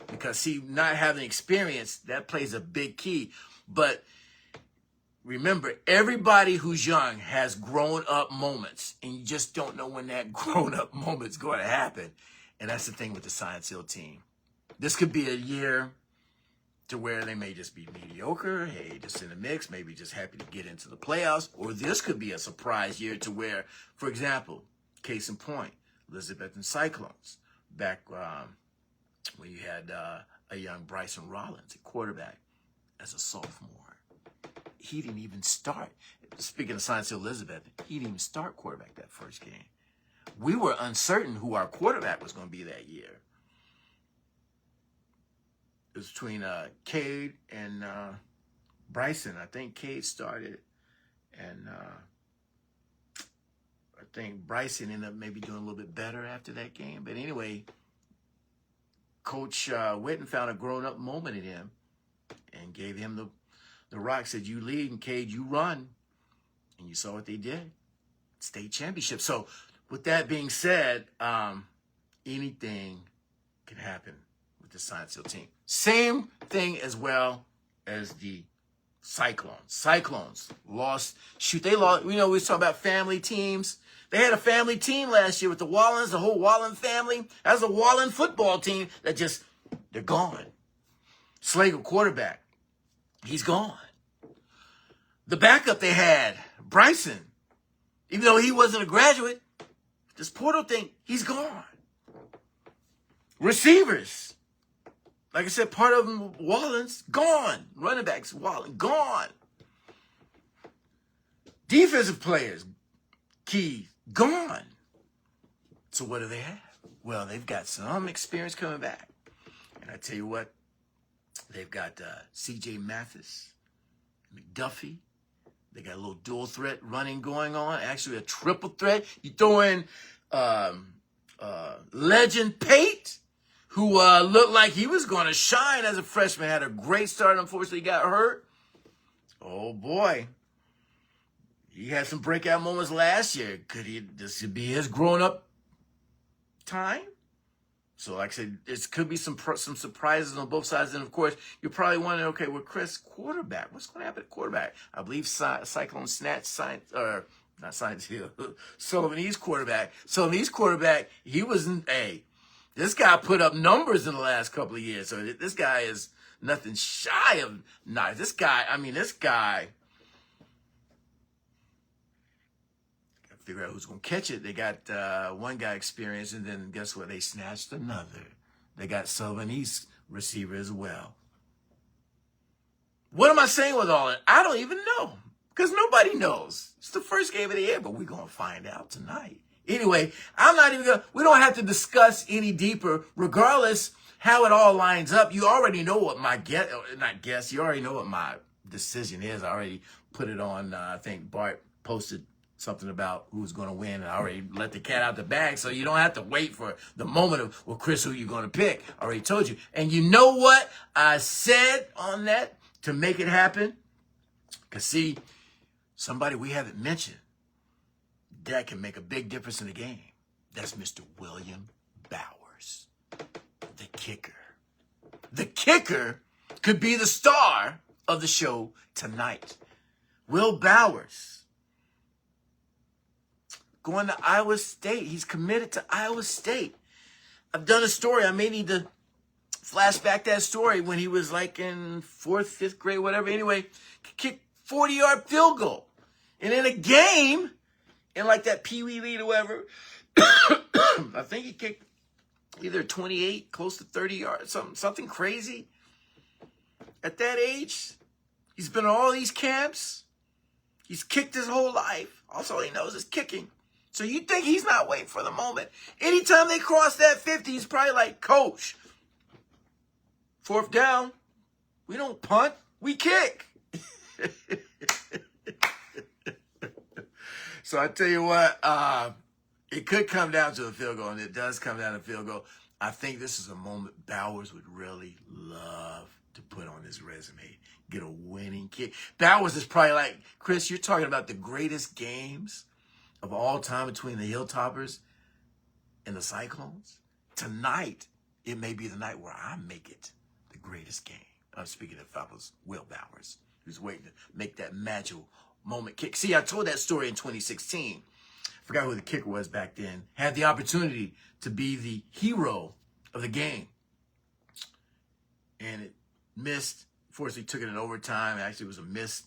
Because, see, not having experience, that plays a big key. But remember, everybody who's young has grown-up moments, and you just don't know when that grown-up moment's going to happen. And that's the thing with the Science Hill team. This could be a year to where they may just be mediocre, hey, just in the mix, maybe just happy to get into the playoffs, or this could be a surprise year to where, for example, case in point, Elizabethton Cyclones, back when you had a young Bryson Rollins at quarterback as a sophomore. He didn't even start. Speaking of Science Hill Elizabeth, he didn't even start quarterback that first game. We were uncertain who our quarterback was going to be that year. It was between Cade and Bryson. I think Cade started, and I think Bryson ended up maybe doing a little bit better after that game. But anyway, Coach Witten found a grown-up moment in him and gave him the rock, said, you lead, and Cade, you run. And you saw what they did. State championship. So with that being said, anything can happen with the Science Hill team. Same thing as well as the Cyclones. Cyclones lost. Shoot, they lost. You know, we was talking about family teams. They had a family team last year with the Wallens, the whole Wallen family. That's a Wallen football team that just, they're gone. Slagle, quarterback, he's gone. The backup they had, Bryson, even though he wasn't a graduate, this portal thing, he's gone. Receivers, like I said, part of them, Wallens, gone. Running backs, Wallen, gone. Defensive players, Key, gone. So what do they have? Well, they've got some experience coming back. And I tell you what, they've got C.J. Mathis, McDuffie. They got a little dual threat running going on. Actually, a triple threat. You throw in Legend Pate, who looked like he was going to shine as a freshman. Had a great start. Unfortunately, got hurt. Oh, boy. He had some breakout moments last year. This could be his grown-up time? So, like I said, it could be some surprises on both sides. And, of course, you're probably wondering, okay, well, Chris, quarterback. What's going to happen at quarterback? I believe Cyclone snatched Sullivan-East quarterback. Sullivan-East quarterback, he wasn't, this guy put up numbers in the last couple of years. So this guy is nothing shy of nice. This guy, figure out who's going to catch it. They got one guy experienced, and then guess what? They snatched another. They got Sullivan-East receiver as well. What am I saying with all that? I don't even know, because nobody knows. It's the first game of the year, but we're going to find out tonight. Anyway, we don't have to discuss any deeper, regardless how it all lines up. You already know what you already know what my decision is. I already put it on, I think Bart posted something about who's going to win. And I already let the cat out the bag, so you don't have to wait for the moment of, well, Chris, who you going to pick? I already told you. And you know what I said on that to make it happen? Because, see, somebody we haven't mentioned that can make a big difference in the game. That's Mr. William Bowers, the kicker. The kicker could be the star of the show tonight. Will Bowers, going to Iowa State. He's committed to Iowa State. I've done a story. I may need to flash back that story when he was like in 4th, 5th grade, whatever. Anyway, kicked 40-yard field goal. And in a game, in like that Pee Wee League or whatever, I think he kicked either 28, close to 30 yards, something crazy. At that age, he's been in all these camps. He's kicked his whole life. Also, he knows is kicking. So you think he's not waiting for the moment. Anytime they cross that 50, he's probably like, Coach, 4th down, we don't punt, we kick. So I tell you what, it could come down to a field goal, and it does come down to a field goal. I think this is a moment Bowers would really love to put on his resume. Get a winning kick. Bowers is probably like, Chris, you're talking about the greatest games of all time between the Hilltoppers and the Cyclones. Tonight, it may be the night where I make it the greatest game. I'm speaking of Falcons, Will Bowers, who's waiting to make that magical moment kick. See, I told that story in 2016. Forgot who the kicker was back then. Had the opportunity to be the hero of the game. And it missed. Fortunately, took it in overtime. Actually, it was a missed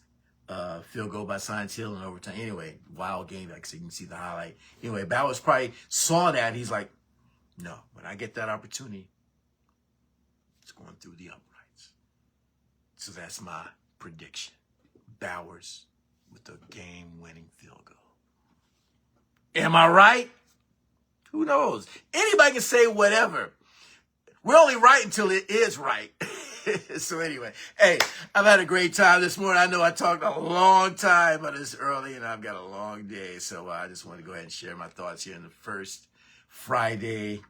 field goal by Science Hill in overtime. Anyway, wild game. Like I said, you can see the highlight. Anyway, Bowers probably saw that. He's like, no, when I get that opportunity, it's going through the uprights. So that's my prediction. Bowers with the game-winning field goal. Am I right? Who knows? Anybody can say whatever. We're only right until it is right. So anyway, hey, I've had a great time this morning. I know I talked a long time, but it's early and I've got a long day. So I just want to go ahead and share my thoughts here in the first Friday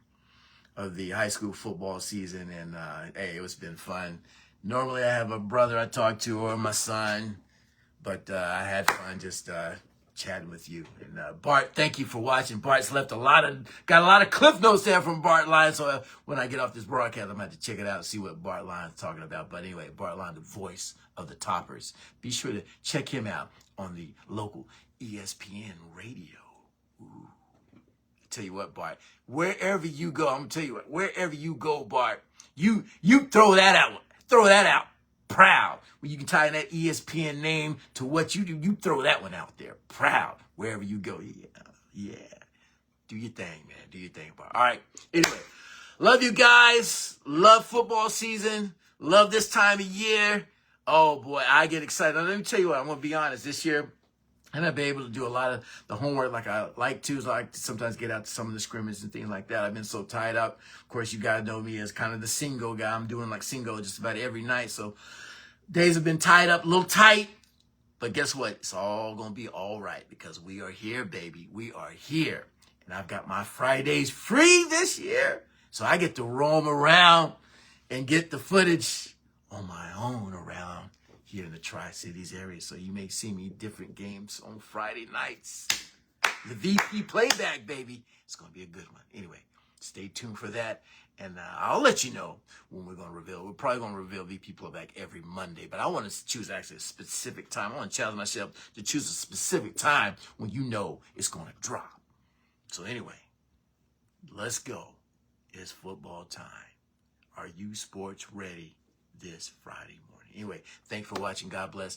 of the high school football season. And hey, it's been fun. Normally I have a brother I talk to or my son, but I had fun just chatting with you. And Bart, thank you for watching. Bart's left got a lot of cliff notes there from Bart Lyons. So when I get off this broadcast, I'm going to have to check it out and see what Bart Lyons is talking about. But anyway, Bart Lyons, the voice of the Toppers. Be sure to check him out on the local ESPN radio. Ooh. I tell you what, Bart, wherever you go, I'm going to tell you what, wherever you go, Bart, you throw that out. Throw that out. Proud. When you can tie in that ESPN name to what you do, you throw that one out there. Proud. Wherever you go. Yeah. Do your thing, man. Do your thing, Bart. All right. Anyway, love you guys. Love football season. Love this time of year. Oh, boy, I get excited. Now, let me tell you what. I'm going to be honest. This year, I haven't been able to do a lot of the homework like I like to. So I like to sometimes get out to some of the scrimmages and things like that. I've been so tied up. Of course, you guys know me as kind of the single guy. I'm doing like single just about every night. So days have been tied up, a little tight. But guess what? It's all going to be all right because we are here, baby. We are here. And I've got my Fridays free this year. So I get to roam around and get the footage on my own around here in the Tri-Cities area. So you may see me different games on Friday nights. The VP playback, baby. It's going to be a good one. Anyway, stay tuned for that. And I'll let you know when we're going to reveal. We're probably going to reveal VP playback every Monday. But I want to choose actually a specific time. I want to challenge myself to choose a specific time when you know it's going to drop. So anyway, let's go. It's football time. Are you sports ready this Friday morning? Anyway, thanks for watching. God bless.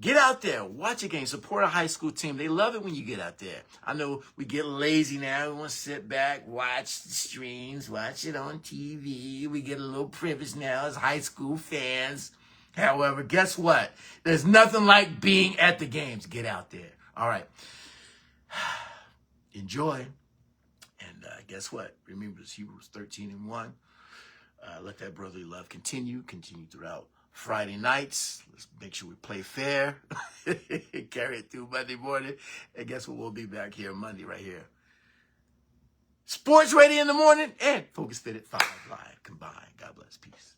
Get out there. Watch a game. Support a high school team. They love it when you get out there. I know we get lazy now. We want to sit back, watch the streams, watch it on TV. We get a little privilege now as high school fans. However, guess what? There's nothing like being at the games. Get out there. All right. Enjoy. And guess what? Remember, it's Hebrews 13:1. Let that brotherly love continue throughout Friday nights. Let's make sure we play fair. Carry it through Monday morning. And guess what? We'll be back here Monday right here. Sports Ready in the morning and Focus Fit at 5 live combined. God bless. Peace.